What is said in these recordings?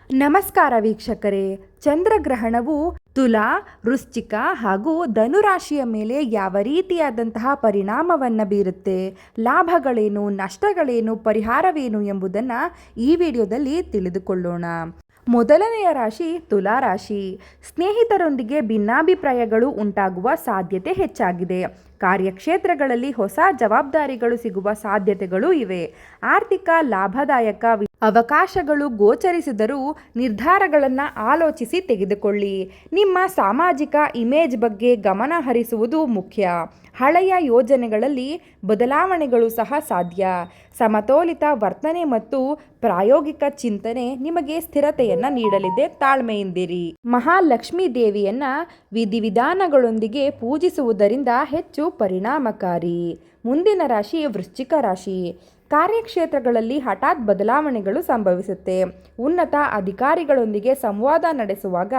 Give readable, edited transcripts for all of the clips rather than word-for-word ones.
ನಮಸ್ಕಾರ ವೀಕ್ಷಕರೇ. ಚಂದ್ರಗ್ರಹಣವು ತುಲಾ, ವೃಶ್ಚಿಕ ಹಾಗೂ ಧನುರಾಶಿಯ ಮೇಲೆ ಯಾವ ರೀತಿಯಾದಂತಹ ಪರಿಣಾಮವನ್ನು ಬೀರುತ್ತೆ, ಲಾಭಗಳೇನು, ನಷ್ಟಗಳೇನು, ಪರಿಹಾರವೇನು ಎಂಬುದನ್ನು ಈ ವಿಡಿಯೋದಲ್ಲಿ ತಿಳಿದುಕೊಳ್ಳೋಣ. ಮೊದಲನೆಯ ರಾಶಿ ತುಲಾ ರಾಶಿ. ಸ್ನೇಹಿತರೊಂದಿಗೆ ಭಿನ್ನಾಭಿಪ್ರಾಯಗಳು ಉಂಟಾಗುವ ಸಾಧ್ಯತೆ ಹೆಚ್ಚಾಗಿದೆ. ಕಾರ್ಯಕ್ಷೇತ್ರಗಳಲ್ಲಿ ಹೊಸ ಜವಾಬ್ದಾರಿಗಳು ಸಿಗುವ ಸಾಧ್ಯತೆಗಳು ಇವೆ. ಆರ್ಥಿಕ ಲಾಭದಾಯಕ ಅವಕಾಶಗಳು ಗೋಚರಿಸಿದರೂ ನಿರ್ಧಾರಗಳನ್ನು ಆಲೋಚಿಸಿ ತೆಗೆದುಕೊಳ್ಳಿ. ನಿಮ್ಮ ಸಾಮಾಜಿಕ ಇಮೇಜ್ ಬಗ್ಗೆ ಗಮನ ಹರಿಸುವುದು ಮುಖ್ಯ. ಹಳೆಯ ಯೋಜನೆಗಳಲ್ಲಿ ಬದಲಾವಣೆಗಳು ಸಹ ಸಾಧ್ಯ. ಸಮತೋಲಿತ ವರ್ತನೆ ಮತ್ತು ಪ್ರಾಯೋಗಿಕ ಚಿಂತನೆ ನಿಮಗೆ ಸ್ಥಿರತೆಯನ್ನು ನೀಡಲಿದೆ. ತಾಳ್ಮೆಯಿಂದಿರಿ. ಮಹಾಲಕ್ಷ್ಮೀ ದೇವಿಯನ್ನ ವಿಧಿವಿಧಾನಗಳೊಂದಿಗೆ ಪೂಜಿಸುವುದರಿಂದ ಹೆಚ್ಚು ಪರಿಣಾಮಕಾರಿ. ಮುಂದಿನ ರಾಶಿ ವೃಶ್ಚಿಕ ರಾಶಿ. ಕಾರ್ಯಕ್ಷೇತ್ರಗಳಲ್ಲಿ ಹಠಾತ್ ಬದಲಾವಣೆಗಳು ಸಂಭವಿಸುತ್ತೆ. ಉನ್ನತ ಅಧಿಕಾರಿಗಳೊಂದಿಗೆ ಸಂವಾದ ನಡೆಸುವಾಗ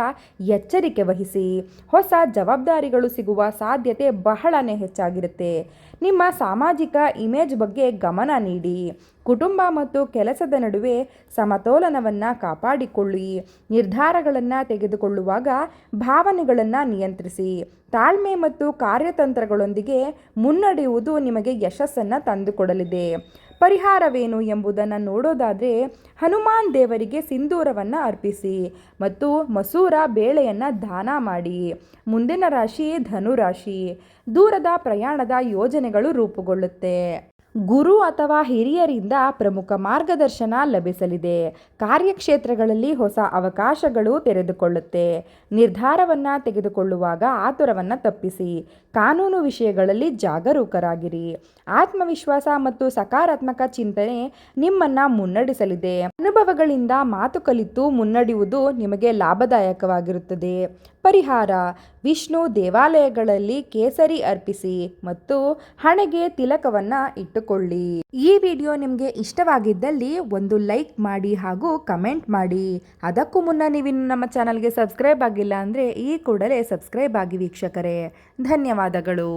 ಎಚ್ಚರಿಕೆ ವಹಿಸಿ. ಹೊಸ ಜವಾಬ್ದಾರಿಗಳು ಸಿಗುವ ಸಾಧ್ಯತೆ ಬಹಳನೇ ಹೆಚ್ಚಾಗಿರುತ್ತೆ. ನಿಮ್ಮ ಸಾಮಾಜಿಕ ಇಮೇಜ್ ಬಗ್ಗೆ ಗಮನ ನೀಡಿ. ಕುಟುಂಬ ಮತ್ತು ಕೆಲಸದ ನಡುವೆ ಸಮತೋಲನವನ್ನು ಕಾಪಾಡಿಕೊಳ್ಳಿ. ನಿರ್ಧಾರಗಳನ್ನು ತೆಗೆದುಕೊಳ್ಳುವಾಗ ಭಾವನೆಗಳನ್ನು ನಿಯಂತ್ರಿಸಿ. ತಾಳ್ಮೆ ಮತ್ತು ಕಾರ್ಯತಂತ್ರಗಳೊಂದಿಗೆ ಮುನ್ನಡೆಯುವುದು ನಿಮಗೆ ಯಶಸ್ಸನ್ನು ತಂದುಕೊಡಲಿದೆ. ಪರಿಹಾರವೇನು ಎಂಬುದನ್ನು ನೋಡೋದಾದರೆ, ಹನುಮಾನ್ ದೇವರಿಗೆ ಸಿಂಧೂರವನ್ನು ಅರ್ಪಿಸಿ ಮತ್ತು ಮಸೂರ ಬೇಳೆಯನ್ನು ದಾನ ಮಾಡಿ. ಮುಂದಿನ ರಾಶಿ ಧನುರಾಶಿ. ದೂರದ ಪ್ರಯಾಣದ ಯೋಜನೆಗಳು ರೂಪುಗೊಳ್ಳುತ್ತೆ. ಗುರು ಅಥವಾ ಹಿರಿಯರಿಂದ ಪ್ರಮುಖ ಮಾರ್ಗದರ್ಶನ ಲಭಿಸಲಿದೆ. ಕಾರ್ಯಕ್ಷೇತ್ರಗಳಲ್ಲಿ ಹೊಸ ಅವಕಾಶಗಳು ತೆರೆದುಕೊಳ್ಳುತ್ತೆ. ನಿರ್ಧಾರವನ್ನು ತೆಗೆದುಕೊಳ್ಳುವಾಗ ಆತುರವನ್ನು ತಪ್ಪಿಸಿ. ಕಾನೂನು ವಿಷಯಗಳಲ್ಲಿ ಜಾಗರೂಕರಾಗಿರಿ. ಆತ್ಮವಿಶ್ವಾಸ ಮತ್ತು ಸಕಾರಾತ್ಮಕ ಚಿಂತನೆ ನಿಮ್ಮನ್ನು ಮುನ್ನಡೆಸಲಿದೆ. ಅನುಭವಗಳಿಂದ ಮಾತು ಕಲಿತು ಮುನ್ನಡೆಯುವುದು ನಿಮಗೆ ಲಾಭದಾಯಕವಾಗಿರುತ್ತದೆ. ಪರಿಹಾರ: ವಿಷ್ಣು ದೇವಾಲಯಗಳಲ್ಲಿ ಕೇಸರಿ ಅರ್ಪಿಸಿ ಮತ್ತು ಹಣೆಗೆ ತಿಲಕವನ್ನು ಇಟ್ಟುಕೊಳ್ಳಿ. ಈ ವಿಡಿಯೋ ನಿಮಗೆ ಇಷ್ಟವಾಗಿದ್ದಲ್ಲಿ ಒಂದು ಲೈಕ್ ಮಾಡಿ ಹಾಗೂ ಕಮೆಂಟ್ ಮಾಡಿ. ಅದಕ್ಕೂ ಮುನ್ನ ನೀವಿನ್ನು ನಮ್ಮ ಚಾನಲ್ಗೆ ಸಬ್ಸ್ಕ್ರೈಬ್ ಆಗಿಲ್ಲ ಅಂದರೆ ಈ ಕೂಡಲೇ ಸಬ್ಸ್ಕ್ರೈಬ್ ಆಗಿ ವೀಕ್ಷಕರೇ. ಧನ್ಯವಾದಗಳು.